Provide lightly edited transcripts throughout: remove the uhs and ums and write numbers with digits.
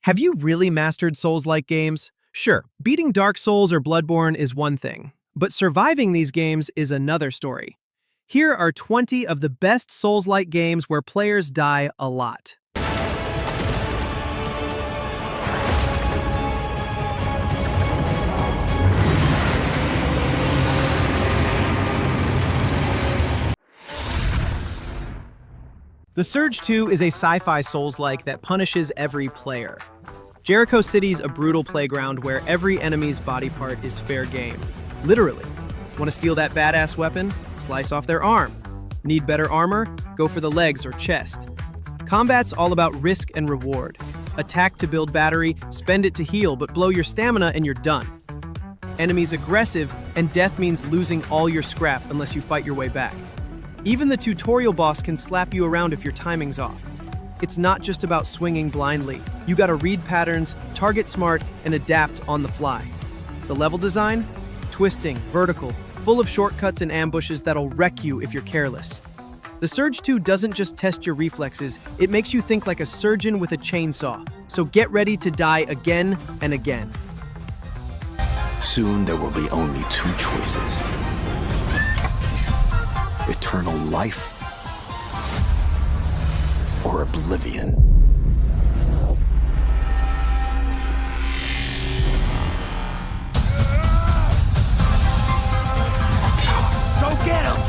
Have you really mastered Souls-like games? Sure, beating Dark Souls or Bloodborne is one thing, but surviving these games is another story. Here are 20 of the best Souls-like games where players die a lot. The Surge 2 is a sci-fi Souls-like that punishes every player. Jericho City's a brutal playground where every enemy's body part is fair game. Literally. Want to steal that badass weapon? Slice off their arm. Need better armor? Go for the legs or chest. Combat's all about risk and reward. Attack to build battery, spend it to heal, but blow your stamina and you're done. Enemies aggressive, and death means losing all your scrap unless you fight your way back. Even the tutorial boss can slap you around if your timing's off. It's not just about swinging blindly. You gotta read patterns, target smart, and adapt on the fly. The level design? Twisting, vertical, full of shortcuts and ambushes that'll wreck you if you're careless. The Surge 2 doesn't just test your reflexes, it makes you think like a surgeon with a chainsaw. So get ready to die again and again. Soon there will be only two choices. Eternal life or oblivion. Go get him!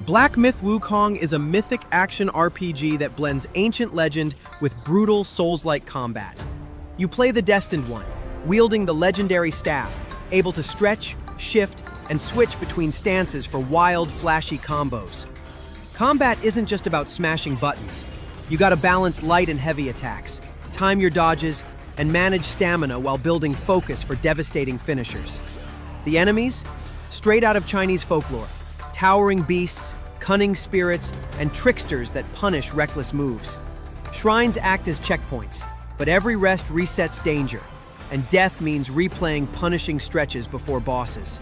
Black Myth Wukong is a mythic action RPG that blends ancient legend with brutal Souls-like combat. You play the Destined One, wielding the legendary staff, able to stretch, shift, and switch between stances for wild, flashy combos. Combat isn't just about smashing buttons. You gotta balance light and heavy attacks, time your dodges, and manage stamina while building focus for devastating finishers. The enemies? Straight out of Chinese folklore. Towering beasts, cunning spirits, and tricksters that punish reckless moves. Shrines act as checkpoints, but every rest resets danger, and death means replaying punishing stretches before bosses.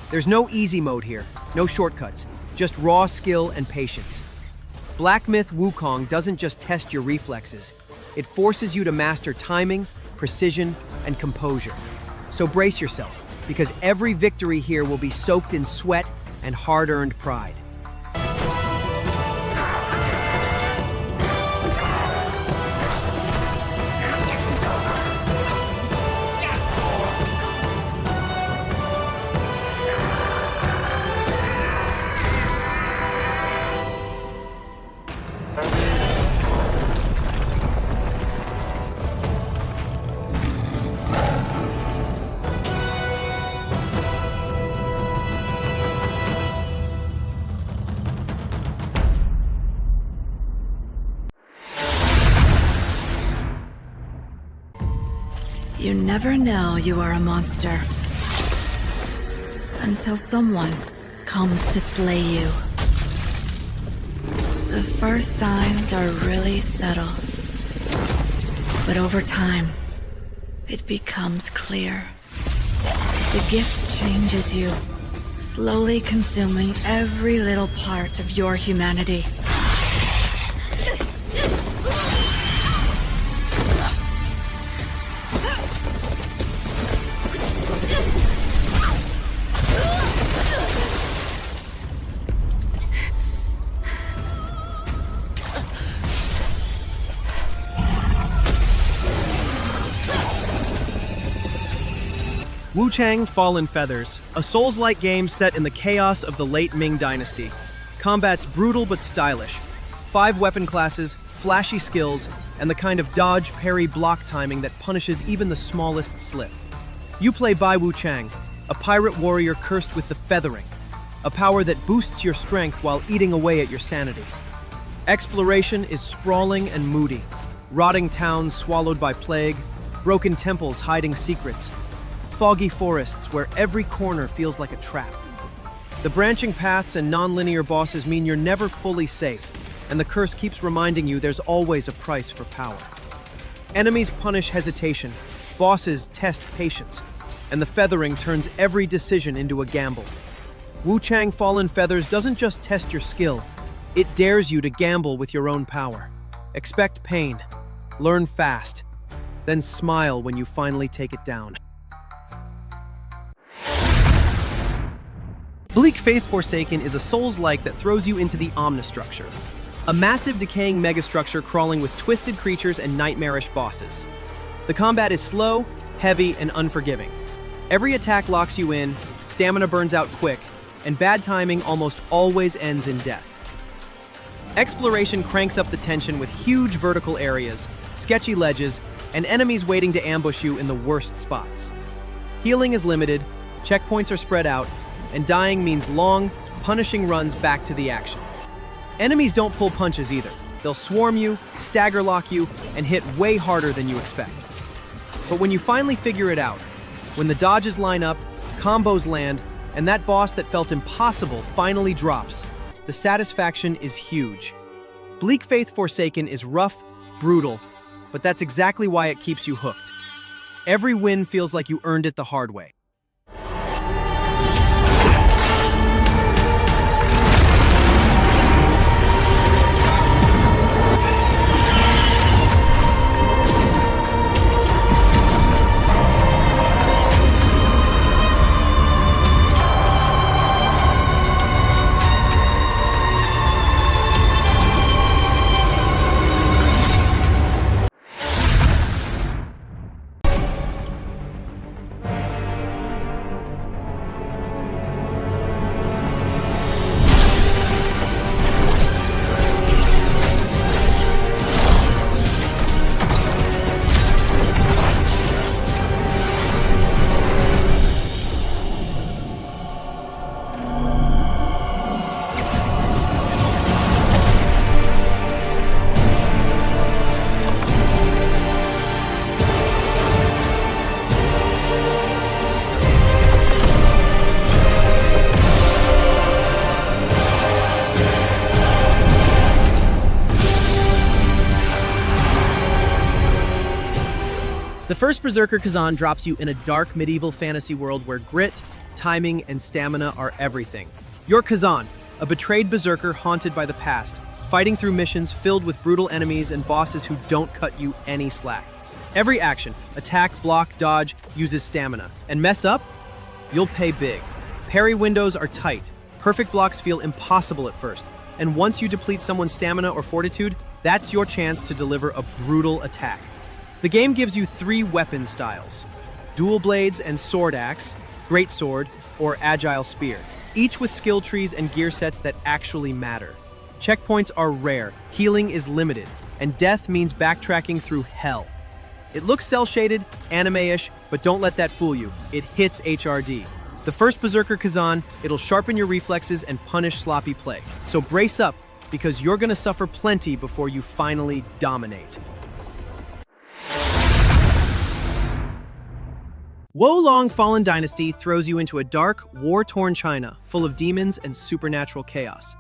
There's no easy mode here, no shortcuts, just raw skill and patience. Black Myth Wukong doesn't just test your reflexes, it forces you to master timing, precision, and composure. So brace yourself, because every victory here will be soaked in sweat and hard-earned pride. You never know you are a monster until someone comes to slay you. The first signs are really subtle, but over time, it becomes clear. The gift changes you, slowly consuming every little part of your humanity. Wuchang Fallen Feathers, a Souls-like game set in the chaos of the late Ming Dynasty. Combat's brutal but stylish. 5 weapon classes, flashy skills, and the kind of dodge, parry, block timing that punishes even the smallest slip. You play Bai Wuchang, a pirate warrior cursed with the Feathering, a power that boosts your strength while eating away at your sanity. Exploration is sprawling and moody. Rotting towns swallowed by plague, broken temples hiding secrets, foggy forests where every corner feels like a trap. The branching paths and non-linear bosses mean you're never fully safe, and the curse keeps reminding you there's always a price for power. Enemies punish hesitation, Bosses test patience, and the feathering turns every decision into a gamble. Wuchang Fallen Feathers doesn't just test your skill, it dares you to gamble with your own power. Expect pain, learn fast, then smile when you finally take it down. Bleak Faith Forsaken is a Souls-like that throws you into the Omnistructure, a massive decaying megastructure crawling with twisted creatures and nightmarish bosses. The combat is slow, heavy, and unforgiving. Every attack locks you in, stamina burns out quick, and bad timing almost always ends in death. Exploration cranks up the tension with huge vertical areas, sketchy ledges, and enemies waiting to ambush you in the worst spots. Healing is limited, checkpoints are spread out, and dying means long, punishing runs back to the action. Enemies don't pull punches either. They'll swarm you, stagger lock you, and hit way harder than you expect. But when you finally figure it out, when the dodges line up, combos land, and that boss that felt impossible finally drops, the satisfaction is huge. Bleak Faith Forsaken is rough, brutal, but that's exactly why it keeps you hooked. Every win feels like you earned it the hard way. The first Berserker Khazan drops you in a dark medieval fantasy world where grit, timing, and stamina are everything. You're Khazan, a betrayed berserker haunted by the past, fighting through missions filled with brutal enemies and bosses who don't cut you any slack. Every action, attack, block, dodge, uses stamina. And mess up? You'll pay big. Parry windows are tight. Perfect blocks feel impossible at first. And once you deplete someone's stamina or fortitude, that's your chance to deliver a brutal attack. The game gives you 3 weapon styles: dual blades and sword axe, greatsword, or agile spear, each with skill trees and gear sets that actually matter. Checkpoints are rare, healing is limited, and death means backtracking through hell. It looks cel-shaded, anime-ish, but don't let that fool you. It hits HRD. The first Berserker Khazan, it'll sharpen your reflexes and punish sloppy play. So brace up, because you're gonna suffer plenty before you finally dominate. Wukong Fallen Dynasty throws you into a dark, war-torn China full of demons and supernatural chaos.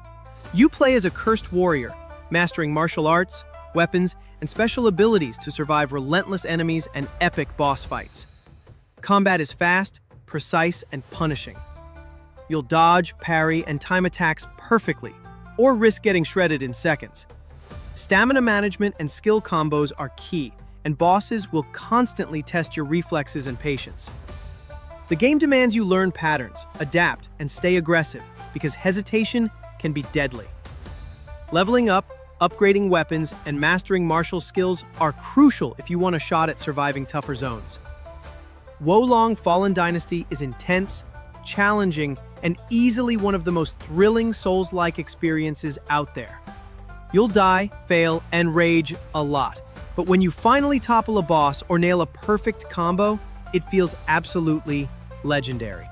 You play as a cursed warrior, mastering martial arts, weapons, and special abilities to survive relentless enemies and epic boss fights. Combat is fast, precise, and punishing. You'll dodge, parry, and time attacks perfectly, or risk getting shredded in seconds. Stamina management and skill combos are key, and bosses will constantly test your reflexes and patience. The game demands you learn patterns, adapt, and stay aggressive, because hesitation can be deadly. Leveling up, upgrading weapons, and mastering martial skills are crucial if you want a shot at surviving tougher zones. Wukong Fallen Dynasty is intense, challenging, and easily one of the most thrilling Souls-like experiences out there. You'll die, fail, and rage a lot. But when you finally topple a boss or nail a perfect combo, it feels absolutely legendary.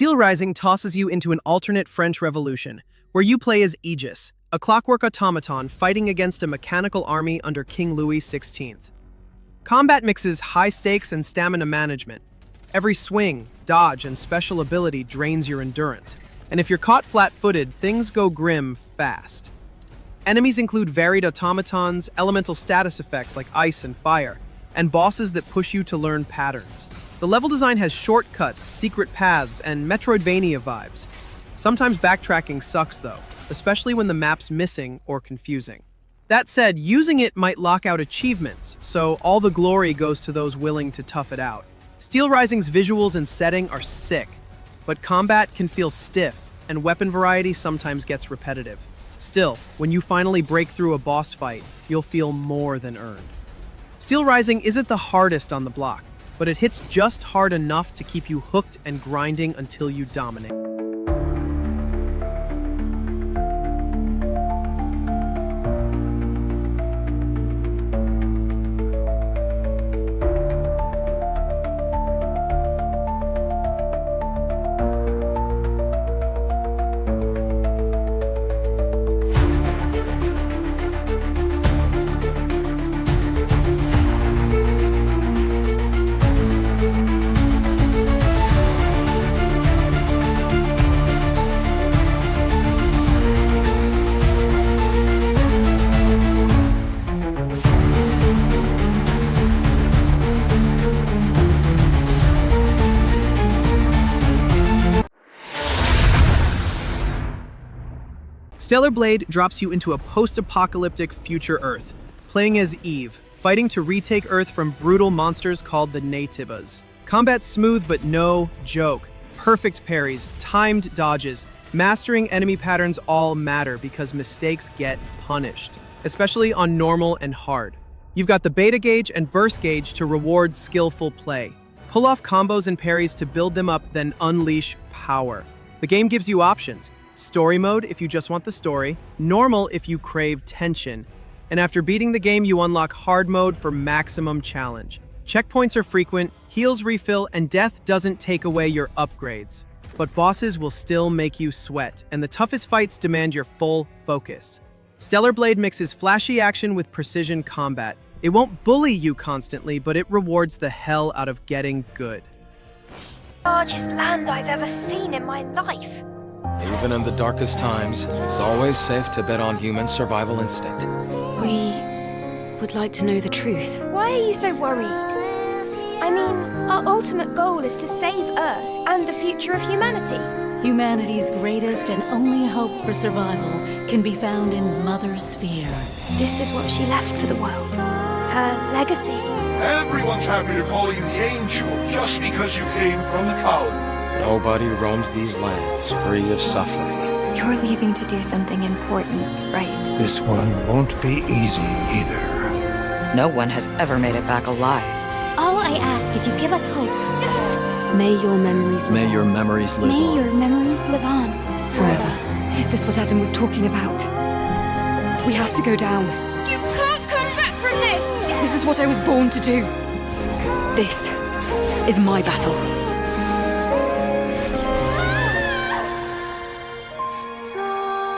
Steelrising tosses you into an alternate French Revolution, where you play as Aegis, a clockwork automaton fighting against a mechanical army under King Louis XVI. Combat mixes high stakes and stamina management. Every swing, dodge, and special ability drains your endurance, and if you're caught flat-footed, things go grim fast. Enemies include varied automatons, elemental status effects like ice and fire, and bosses that push you to learn patterns. The level design has shortcuts, secret paths, and Metroidvania vibes. Sometimes backtracking sucks though, especially when the map's missing or confusing. That said, using it might lock out achievements, so all the glory goes to those willing to tough it out. Steelrising's visuals and setting are sick, but combat can feel stiff, and weapon variety sometimes gets repetitive. Still, when you finally break through a boss fight, you'll feel more than earned. Steelrising isn't the hardest on the block, but it hits just hard enough to keep you hooked and grinding until you dominate. Stellar Blade drops you into a post-apocalyptic future Earth, playing as Eve, fighting to retake Earth from brutal monsters called the Naytibas. Combat's smooth but no joke. Perfect parries, timed dodges, mastering enemy patterns all matter because mistakes get punished, especially on normal and hard. You've got the beta gauge and burst gauge to reward skillful play. Pull off combos and parries to build them up, then unleash power. The game gives you options. Story mode if you just want the story, normal if you crave tension, and after beating the game you unlock hard mode for maximum challenge. Checkpoints are frequent, heals refill, and death doesn't take away your upgrades. But bosses will still make you sweat, and the toughest fights demand your full focus. Stellar Blade mixes flashy action with precision combat. It won't bully you constantly, but it rewards the hell out of getting good. Largest land I've ever seen in my life. Even in the darkest times, it's always safe to bet on human survival instinct. We would like to know the truth. Why are you so worried? I mean, our ultimate goal is to save Earth and the future of humanity. Humanity's greatest and only hope for survival can be found in Mother Sphere. This is what she left for the world. Her legacy. Everyone's happy to call you the Angel just because you came from the Coward. Nobody roams these lands free of suffering. You're leaving to do something important, right? This one won't be easy either. No one has ever made it back alive. All I ask is you give us hope. May your memories live May on. your memories live May on. your memories live on. Forever. Is this what Adam was talking about? We have to go down. You can't come back from this! This is what I was born to do. This is my battle.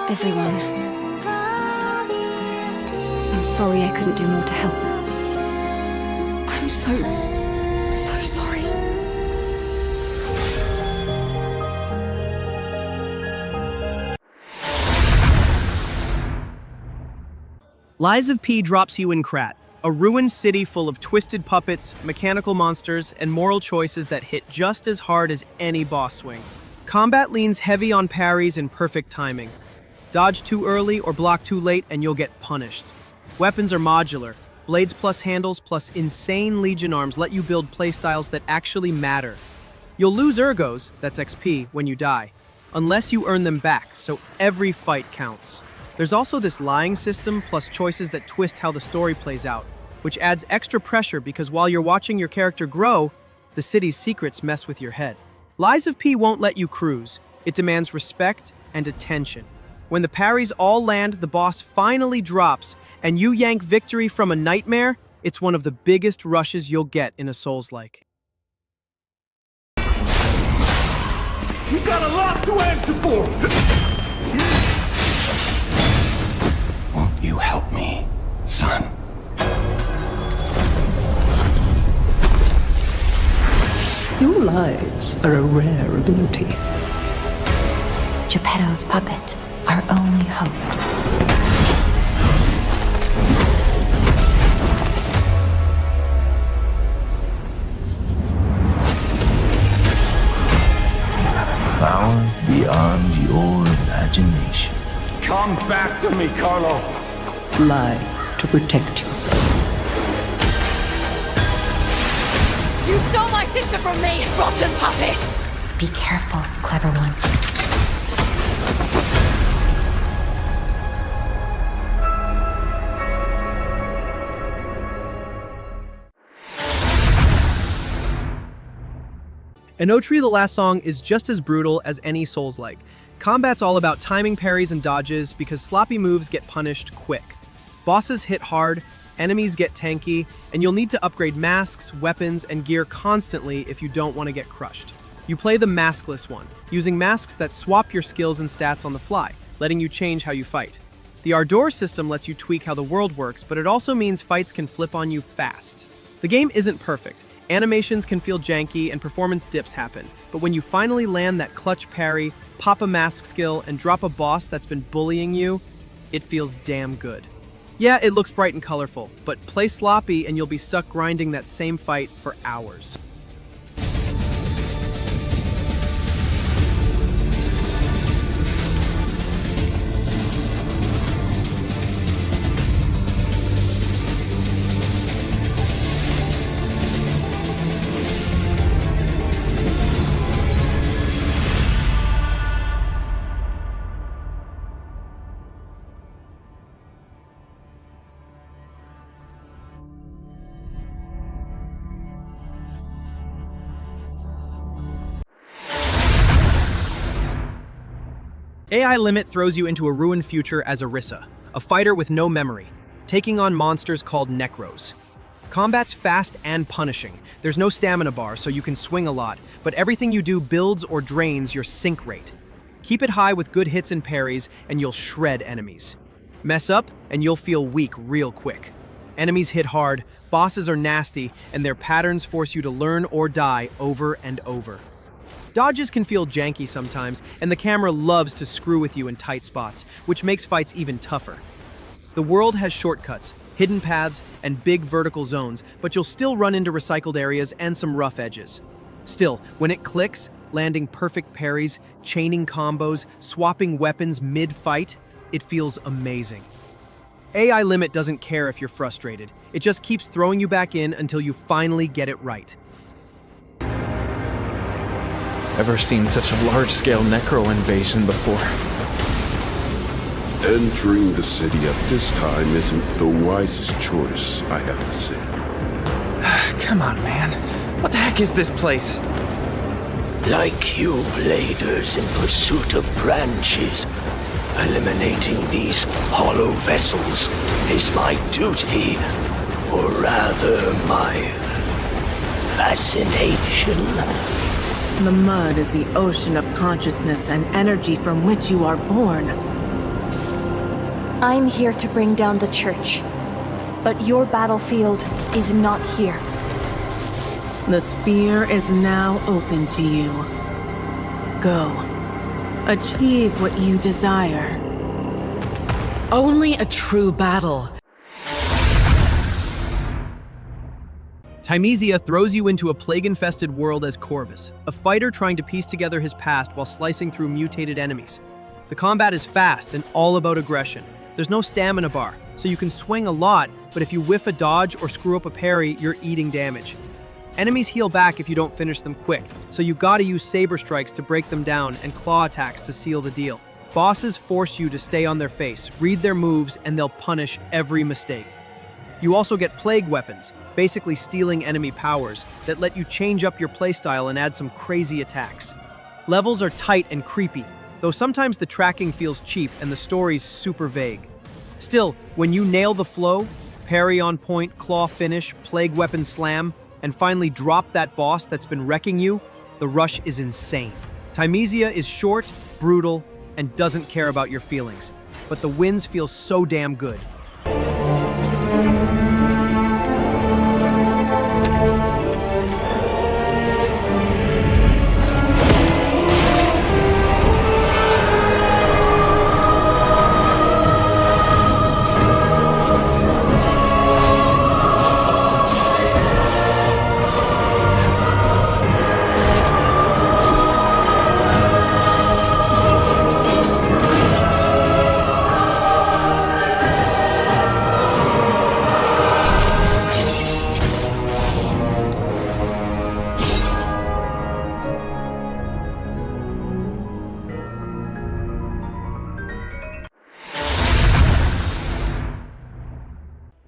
Everyone. I'm sorry I couldn't do more to help. I'm so sorry. Lies of P drops you in Krat, a ruined city full of twisted puppets, mechanical monsters, and moral choices that hit just as hard as any boss swing. Combat leans heavy on parries and perfect timing. Dodge too early or block too late and you'll get punished. Weapons are modular. Blades plus handles plus insane Legion arms let you build playstyles that actually matter. You'll lose ergos, that's XP, when you die, unless you earn them back, so every fight counts. There's also this lying system plus choices that twist how the story plays out, which adds extra pressure because while you're watching your character grow, the city's secrets mess with your head. Lies of P won't let you cruise. It demands respect and attention. When the parries all land, the boss finally drops, and you yank victory from a nightmare, it's one of the biggest rushes you'll get in a Soulslike. We got a lot to answer for! Won't you help me, son? Your lives are a rare ability. Geppetto's puppet, our only hope. Power beyond your imagination. Come back to me, Carlo! Lie to protect yourself. You stole my sister from me, rotten puppets! Be careful, clever one. Enotria the Last Song is just as brutal as any Soulslike. Combat's all about timing parries and dodges because sloppy moves get punished quick. Bosses hit hard, enemies get tanky, and you'll need to upgrade masks, weapons, and gear constantly if you don't want to get crushed. You play the maskless one, using masks that swap your skills and stats on the fly, letting you change how you fight. The Ardor system lets you tweak how the world works, but it also means fights can flip on you fast. The game isn't perfect. Animations can feel janky and performance dips happen, but when you finally land that clutch parry, pop a mask skill, and drop a boss that's been bullying you, it feels damn good. Yeah, it looks bright and colorful, but play sloppy and you'll be stuck grinding that same fight for hours. AI Limit throws you into a ruined future as Orisa, a fighter with no memory, taking on monsters called Necros. Combat's fast and punishing. There's no stamina bar, so you can swing a lot, but everything you do builds or drains your sync rate. Keep it high with good hits and parries, and you'll shred enemies. Mess up, and you'll feel weak real quick. Enemies hit hard, bosses are nasty, and their patterns force you to learn or die over and over. Dodges can feel janky sometimes, and the camera loves to screw with you in tight spots, which makes fights even tougher. The world has shortcuts, hidden paths, and big vertical zones, but you'll still run into recycled areas and some rough edges. Still, when it clicks, landing perfect parries, chaining combos, swapping weapons mid-fight, it feels amazing. AI Limit doesn't care if you're frustrated. It just keeps throwing you back in until you finally get it right. Ever seen such a large-scale necro invasion before? Entering the city at this time isn't the wisest choice, I have to say. Come on, man. What the heck is this place? Like you bladers in pursuit of branches, eliminating these hollow vessels is my duty, or rather my fascination. The mud is the ocean of consciousness and energy from which you are born. I'm here to bring down the church, but your battlefield is not here. The sphere is now open to you. Go. Achieve what you desire. Only a true battle. Thymesia throws you into a plague-infested world as Corvus, a fighter trying to piece together his past while slicing through mutated enemies. The combat is fast and all about aggression. There's no stamina bar, so you can swing a lot, but if you whiff a dodge or screw up a parry, you're eating damage. Enemies heal back if you don't finish them quick, so you gotta use saber strikes to break them down and claw attacks to seal the deal. Bosses force you to stay on their face, read their moves, and they'll punish every mistake. You also get plague weapons, basically stealing enemy powers, that let you change up your playstyle and add some crazy attacks. Levels are tight and creepy, though sometimes the tracking feels cheap and the story's super vague. Still, when you nail the flow, parry on point, claw finish, plague weapon slam, and finally drop that boss that's been wrecking you, the rush is insane. Thymesia is short, brutal, and doesn't care about your feelings, but the wins feel so damn good.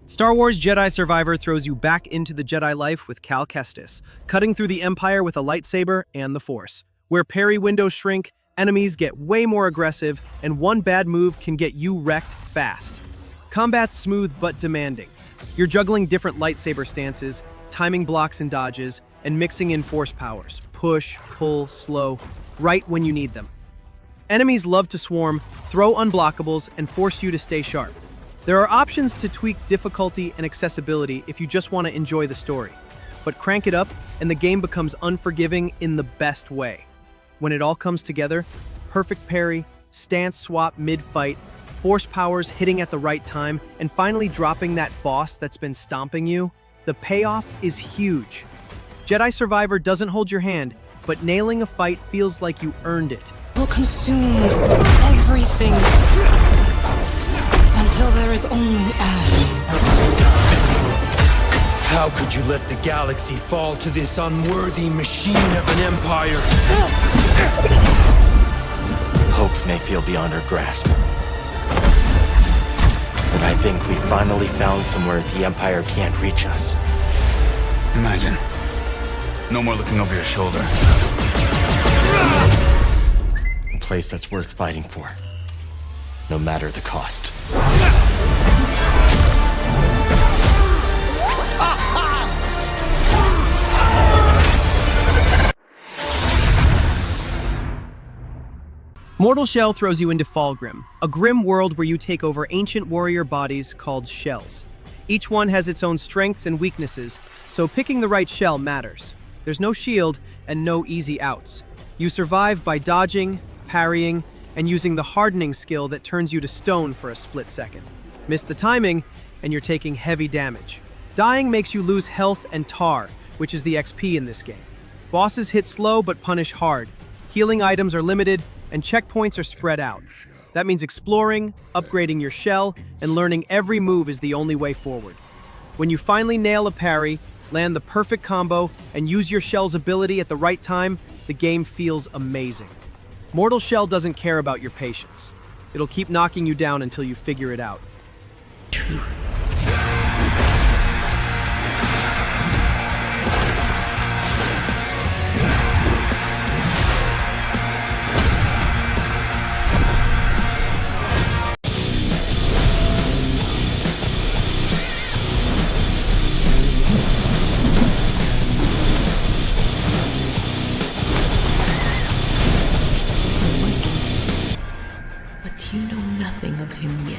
Star Wars Jedi Survivor throws you back into the Jedi life with Cal Kestis, cutting through the Empire with a lightsaber and the Force. Where parry windows shrink, enemies get way more aggressive, and one bad move can get you wrecked fast. Combat's smooth but demanding. You're juggling different lightsaber stances, timing blocks and dodges, and mixing in Force powers. Push, pull, slow, right when you need them. Enemies love to swarm, throw unblockables, and force you to stay sharp. There are options to tweak difficulty and accessibility if you just want to enjoy the story. But crank it up and the game becomes unforgiving in the best way. When it all comes together, perfect parry, stance swap mid-fight, Force powers hitting at the right time, and finally dropping that boss that's been stomping you, the payoff is huge. Jedi Survivor doesn't hold your hand, but nailing a fight feels like you earned it. Will consume everything until there is only ash. How could you let the galaxy fall to this unworthy machine of an empire? Hope may feel beyond our grasp. But I think we finally found somewhere the Empire can't reach us. Imagine. No more looking over your shoulder. A place that's worth fighting for. No matter the cost. Mortal Shell throws you into Falgrim, a grim world where you take over ancient warrior bodies called shells. Each one has its own strengths and weaknesses, so picking the right shell matters. There's no shield and no easy outs. You survive by dodging, parrying, and using the hardening skill that turns you to stone for a split second. Miss the timing, and you're taking heavy damage. Dying makes you lose health and tar, which is the XP in this game. Bosses hit slow but punish hard. Healing items are limited, and checkpoints are spread out. That means exploring, upgrading your shell, and learning every move is the only way forward. When you finally nail a parry, land the perfect combo, and use your shell's ability at the right time, the game feels amazing. Mortal Shell doesn't care about your patience. It'll keep knocking you down until you figure it out. You know nothing of him yet.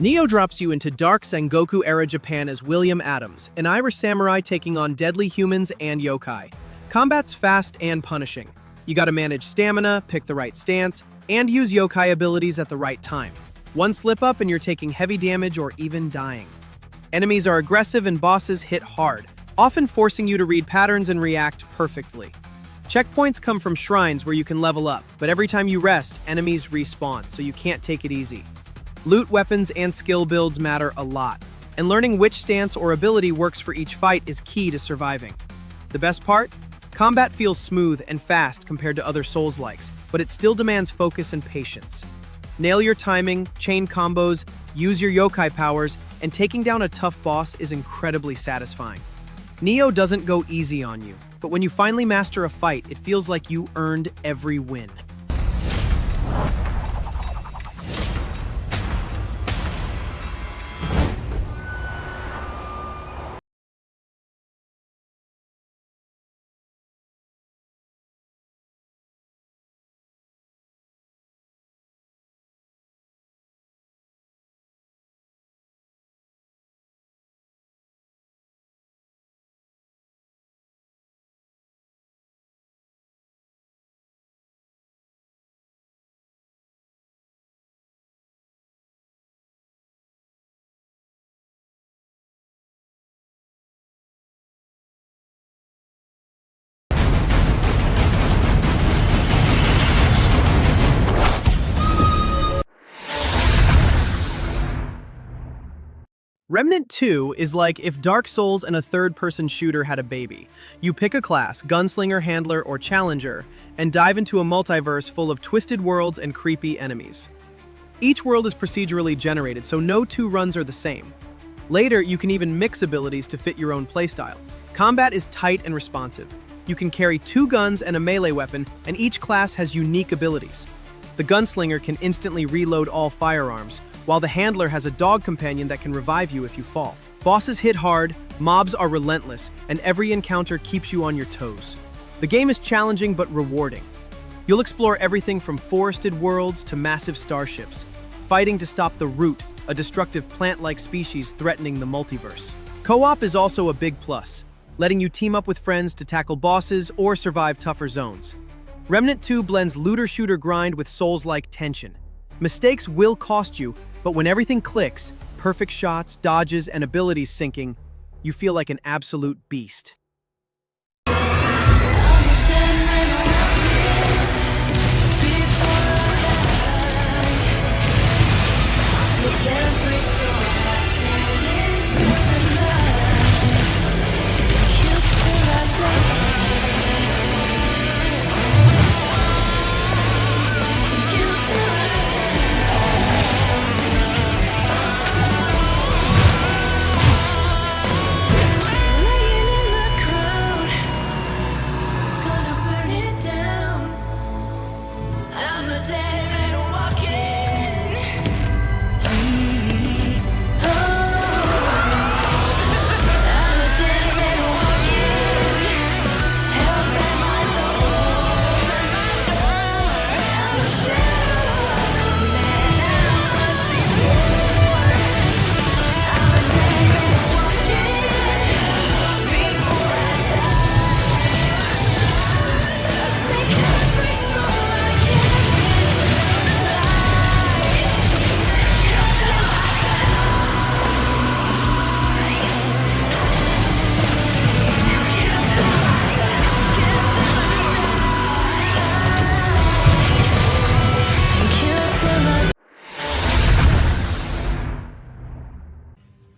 Nioh drops you into dark Sengoku-era Japan as William Adams, an Irish samurai taking on deadly humans and yokai. Combat's fast and punishing. You gotta manage stamina, pick the right stance, and use yokai abilities at the right time. One slip up and you're taking heavy damage or even dying. Enemies are aggressive and bosses hit hard, often forcing you to read patterns and react perfectly. Checkpoints come from shrines where you can level up, but every time you rest, enemies respawn, so you can't take it easy. Loot, weapons, and skill builds matter a lot, and learning which stance or ability works for each fight is key to surviving. The best part? Combat feels smooth and fast compared to other Souls-likes, but it still demands focus and patience. Nail your timing, chain combos, use your yokai powers, and taking down a tough boss is incredibly satisfying. Nioh doesn't go easy on you, but when you finally master a fight, it feels like you earned every win. Remnant II is like if Dark Souls and a third-person shooter had a baby. You pick a class, gunslinger, handler, or challenger, and dive into a multiverse full of twisted worlds and creepy enemies. Each world is procedurally generated, so no two runs are the same. Later, you can even mix abilities to fit your own playstyle. Combat is tight and responsive. You can carry 2 guns and a melee weapon, and each class has unique abilities. The gunslinger can instantly reload all firearms, while the handler has a dog companion that can revive you if you fall. Bosses hit hard, mobs are relentless, and every encounter keeps you on your toes. The game is challenging but rewarding. You'll explore everything from forested worlds to massive starships, fighting to stop the Root, a destructive plant-like species threatening the multiverse. Co-op is also a big plus, letting you team up with friends to tackle bosses or survive tougher zones. Remnant II blends looter-shooter grind with Souls-like tension. Mistakes will cost you, but when everything clicks, perfect shots, dodges, and abilities syncing, you feel like an absolute beast.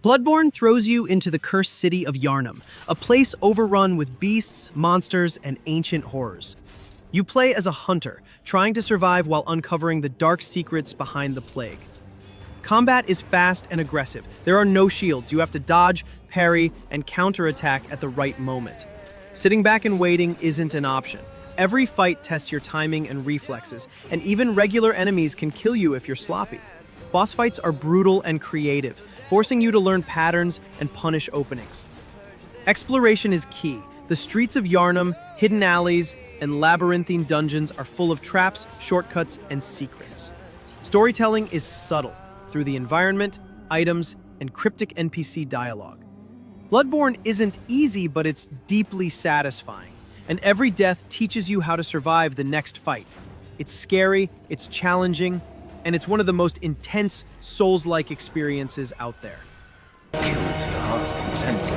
Bloodborne throws you into the cursed city of Yharnam, a place overrun with beasts, monsters, and ancient horrors. You play as a hunter, trying to survive while uncovering the dark secrets behind the plague. Combat is fast and aggressive. There are no shields. You have to dodge, parry, and counterattack at the right moment. Sitting back and waiting isn't an option. Every fight tests your timing and reflexes, and even regular enemies can kill you if you're sloppy. Boss fights are brutal and creative, forcing you to learn patterns and punish openings. Exploration is key. The streets of Yharnam, hidden alleys, and labyrinthine dungeons are full of traps, shortcuts, and secrets. Storytelling is subtle, through the environment, items, and cryptic NPC dialogue. Bloodborne isn't easy, but it's deeply satisfying, and every death teaches you how to survive the next fight. It's scary, it's challenging, and it's one of the most intense Souls-like experiences out there. Killed to your heart's content.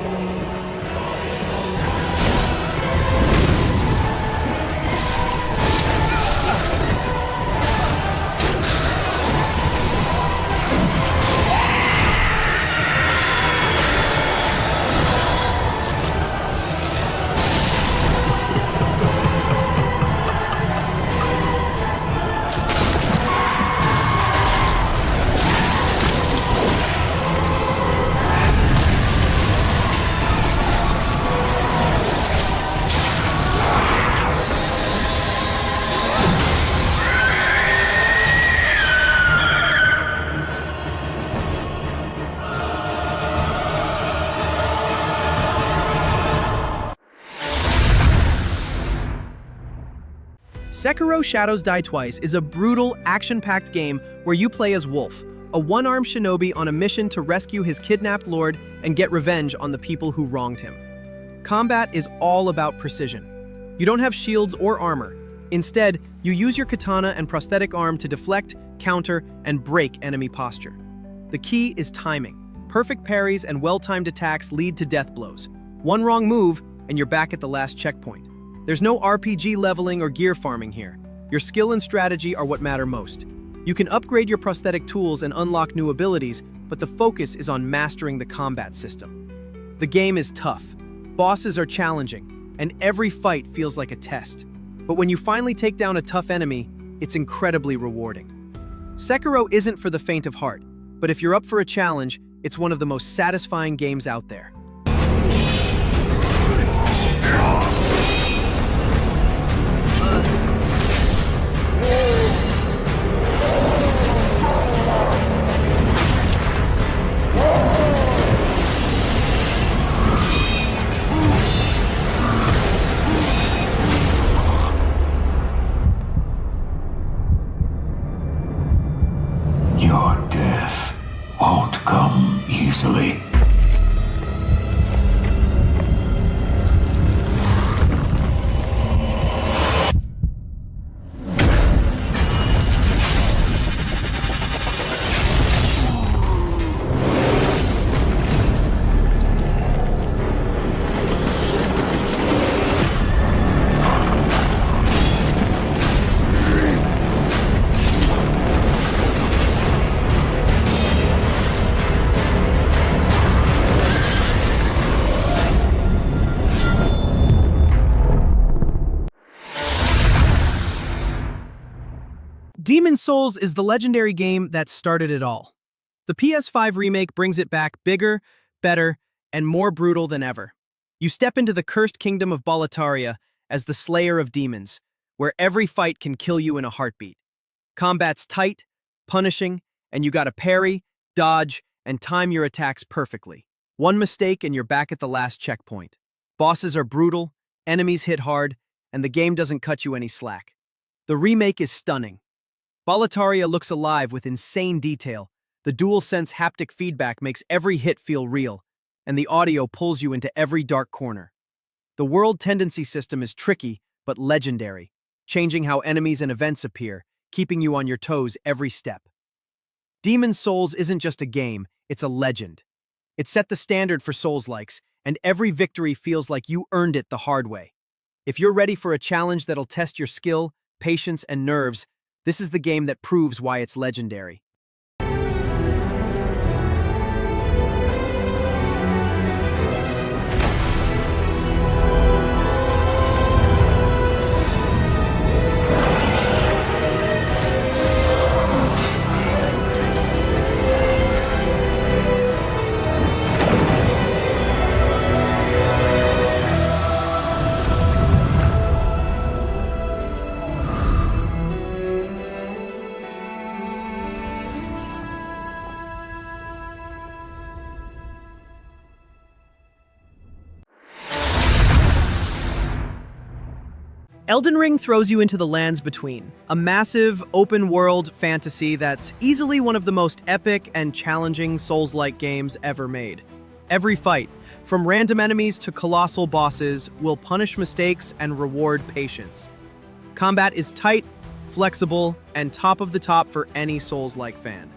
Sekiro Shadows Die Twice is a brutal, action-packed game where you play as Wolf, a one-armed shinobi on a mission to rescue his kidnapped lord and get revenge on the people who wronged him. Combat is all about precision. You don't have shields or armor. Instead, you use your katana and prosthetic arm to deflect, counter, and break enemy posture. The key is timing. Perfect parries and well-timed attacks lead to death blows. One wrong move, and you're back at the last checkpoint. There's no RPG leveling or gear farming here. Your skill and strategy are what matter most. You can upgrade your prosthetic tools and unlock new abilities, but the focus is on mastering the combat system. The game is tough. Bosses are challenging, and every fight feels like a test. But when you finally take down a tough enemy, it's incredibly rewarding. Sekiro isn't for the faint of heart, but if you're up for a challenge, it's one of the most satisfying games out there. Your death won't come easily. Demon's Souls is the legendary game that started it all. The PS5 remake brings it back bigger, better, and more brutal than ever. You step into the cursed kingdom of Boletaria as the slayer of demons, where every fight can kill you in a heartbeat. Combat's tight, punishing, and you gotta parry, dodge, and time your attacks perfectly. One mistake and you're back at the last checkpoint. Bosses are brutal, enemies hit hard, and the game doesn't cut you any slack. The remake is stunning. Boletaria looks alive with insane detail. The DualSense haptic feedback makes every hit feel real, and the audio pulls you into every dark corner. The world tendency system is tricky, but legendary, changing how enemies and events appear, keeping you on your toes every step. Demon's Souls isn't just a game, it's a legend. It set the standard for Soulslikes, and every victory feels like you earned it the hard way. If you're ready for a challenge that'll test your skill, patience, and nerves, this is the game that proves why it's legendary. Elden Ring throws you into the lands between, a massive, open-world fantasy that's easily one of the most epic and challenging Souls-like games ever made. Every fight, from random enemies to colossal bosses, will punish mistakes and reward patience. Combat is tight, flexible, and top of the top for any Souls-like fan.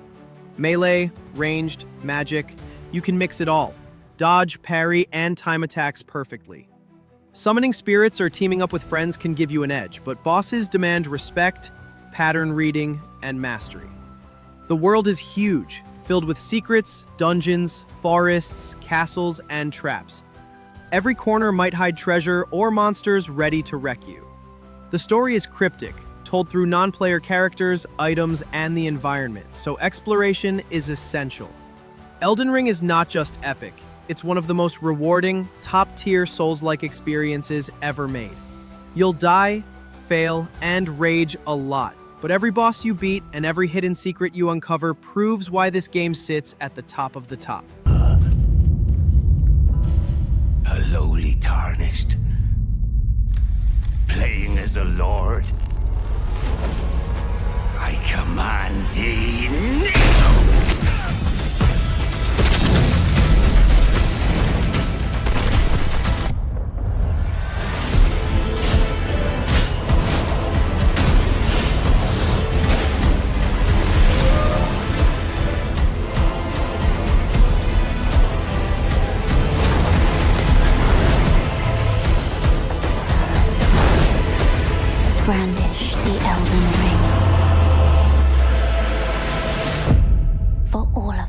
Melee, ranged, magic, you can mix it all. Dodge, parry, and time attacks perfectly. Summoning spirits or teaming up with friends can give you an edge, but bosses demand respect, pattern reading, and mastery. The world is huge, filled with secrets, dungeons, forests, castles, and traps. Every corner might hide treasure or monsters ready to wreck you. The story is cryptic, told through non-player characters, items, and the environment, so exploration is essential. Elden Ring is not just epic. It's one of the most rewarding, top-tier Souls-like experiences ever made. You'll die, fail, and rage a lot, but every boss you beat and every hidden secret you uncover proves why this game sits at the top of the top. A lowly tarnished, playing as a lord. I command thee now! Brandish the Elden Ring. For all of us.